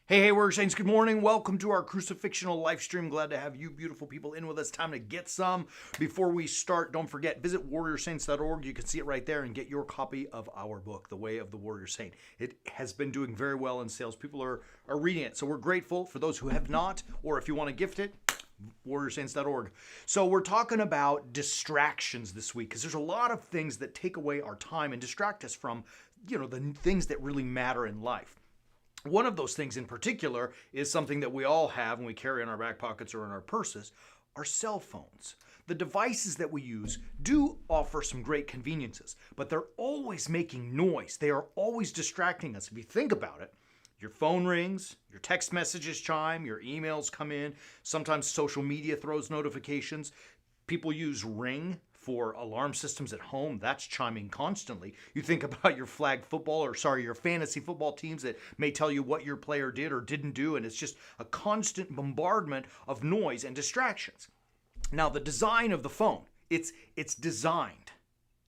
Hey, Warrior Saints, good morning. Welcome to our Crucifixional live stream. Glad to have you beautiful people in with us. Time to get some. Before we start, don't forget, visit warriorsaints.org. You can see it right there and get your copy of our book, The Way of the Warrior Saint. It has been doing very well in sales. People are reading it, so we're grateful for those who have not, or if you want to gift it, warriorsaints.org. So we're talking about distractions this week because there's a lot of things that take away our time and distract us from, the things that really matter in life. One of those things in particular is something that we all have and we carry in our back pockets or in our purses, our cell phones. The devices that we use do offer some great conveniences, but they're always making noise. They are always distracting us. If you think about it, your phone rings, your text messages chime, your emails come in, sometimes social media throws notifications. People use Ring for alarm systems at home. That's chiming constantly. You think about your your fantasy football teams that may tell you what your player did or didn't do, and it's just a constant bombardment of noise and distractions. Now, the design of the phone, it's designed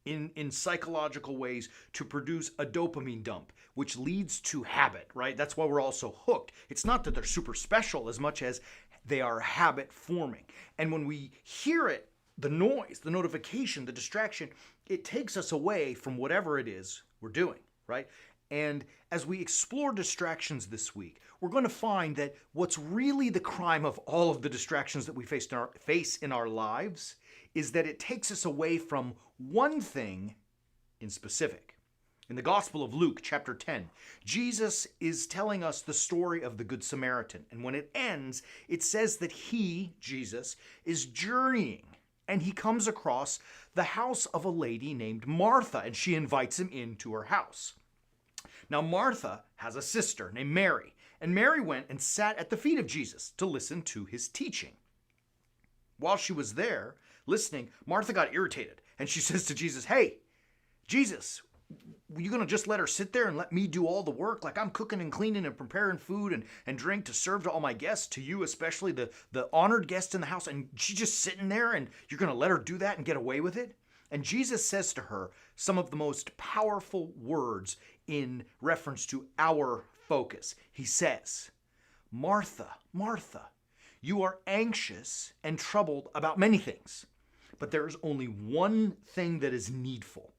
in psychological ways to produce a dopamine dump, which leads to habit, right? That's why we're all so hooked. It's not that they're super special as much as they are habit forming. And when we hear it, the noise, the notification, the distraction, it takes us away from whatever it is we're doing, right? And as we explore distractions this week, we're going to find that what's really the crime of all of the distractions that we face in our lives is that it takes us away from one thing in specific. In the Gospel of Luke, chapter 10, Jesus is telling us the story of the Good Samaritan. And when it ends, it says that he, Jesus, is journeying. And he comes across the house of a lady named Martha, and she invites him into her house. Now, Martha has a sister named Mary, and Mary went and sat at the feet of Jesus to listen to his teaching. While she was there listening, Martha got irritated, and she says to Jesus, "Hey, Jesus, were you going to just let her sit there and let me do all the work? Like I'm cooking and cleaning and preparing food and drink to serve to all my guests, to you especially, the honored guest in the house, and she's just sitting there and you're going to let her do that and get away with it?" And Jesus says to her some of the most powerful words in reference to our focus. He says, "Martha, Martha, you are anxious and troubled about many things, but there is only one thing that is needful.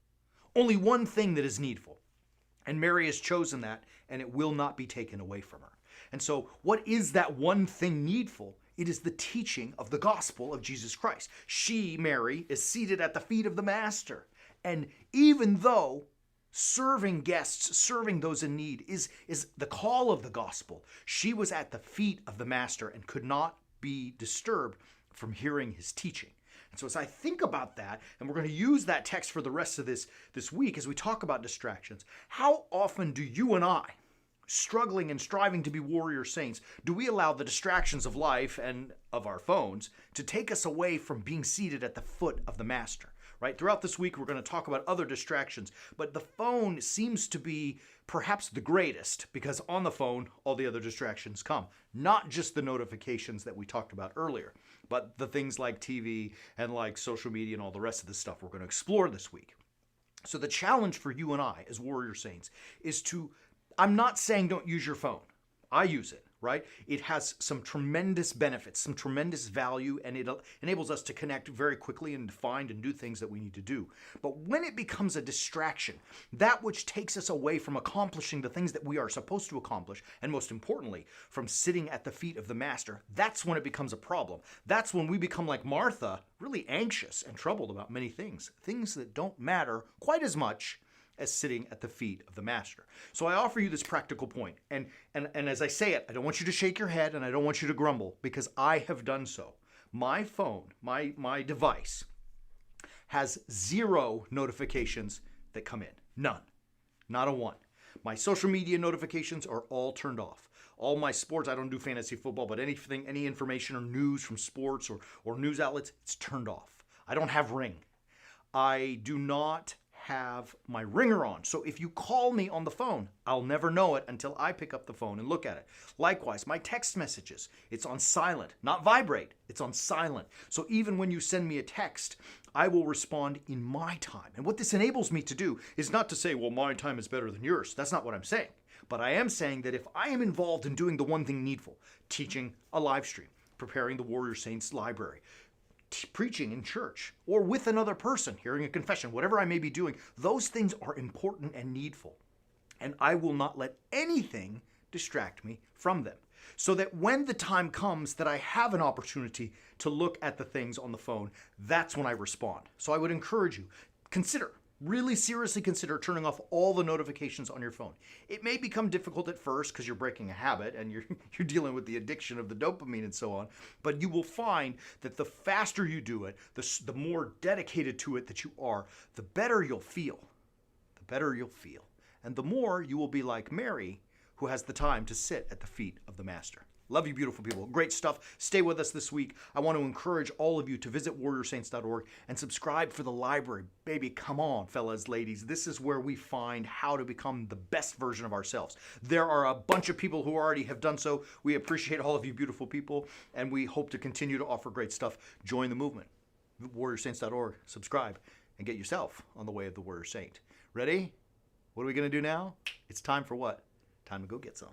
Only one thing that is needful. And Mary has chosen that, and it will not be taken away from her." And so what is that one thing needful? It is the teaching of the gospel of Jesus Christ. She, Mary, is seated at the feet of the Master. And even though serving guests, serving those in need is the call of the gospel, she was at the feet of the Master and could not be disturbed from hearing his teaching. And so as I think about that, and we're going to use that text for the rest of this week as we talk about distractions, how often do you and I, struggling and striving to be warrior saints, do we allow the distractions of life and of our phones to take us away from being seated at the foot of the Master? Right? Throughout this week, we're going to talk about other distractions, but the phone seems to be perhaps the greatest because on the phone, all the other distractions come. Not just the notifications that we talked about earlier, but the things like TV and like social media and all the rest of the stuff we're going to explore this week. So the challenge for you and I as warrior saints is I'm not saying don't use your phone. I use it. Right? It has some tremendous benefits, some tremendous value, and it enables us to connect very quickly and find and do things that we need to do. But when it becomes a distraction, that which takes us away from accomplishing the things that we are supposed to accomplish, and most importantly, from sitting at the feet of the Master, that's when it becomes a problem. That's when we become like Martha, really anxious and troubled about many things that don't matter quite as much as sitting at the feet of the Master. So I offer you this practical point. And as I say it, I don't want you to shake your head and I don't want you to grumble because I have done so. My phone, my device, has 0 notifications that come in. None. Not a one. My social media notifications are all turned off. All my sports, I don't do fantasy football, but anything, any information or news from sports or news outlets, it's turned off. I don't have Ring. I do not have my ringer on. So if you call me on the phone, I'll never know it until I pick up the phone and look at it. Likewise, my text messages, it's on silent, not vibrate, it's on silent. So even when you send me a text, I will respond in my time. And what this enables me to do is not to say, well, my time is better than yours. That's not what I'm saying. But I am saying that if I am involved in doing the one thing needful, teaching a live stream, preparing the Warrior Saints library, preaching in church, or with another person, hearing a confession, whatever I may be doing, those things are important and needful. And I will not let anything distract me from them. So that when the time comes that I have an opportunity to look at the things on the phone, that's when I respond. So I would encourage you, really seriously consider turning off all the notifications on your phone. It may become difficult at first because you're breaking a habit and you're dealing with the addiction of the dopamine and so on, but you will find that the faster you do it, the more dedicated to it that you are, the better you'll feel. The better you'll feel. And the more you will be like Mary, who has the time to sit at the feet of the Master. Love you, beautiful people. Great stuff. Stay with us this week. I want to encourage all of you to visit warriorsaints.org and subscribe for the library. Baby, come on, fellas, ladies. This is where we find how to become the best version of ourselves. There are a bunch of people who already have done so. We appreciate all of you beautiful people, and we hope to continue to offer great stuff. Join the movement. warriorsaints.org. Subscribe and get yourself on the way of the Warrior Saint. Ready? What are we going to do now? It's time for what? Time to go get some.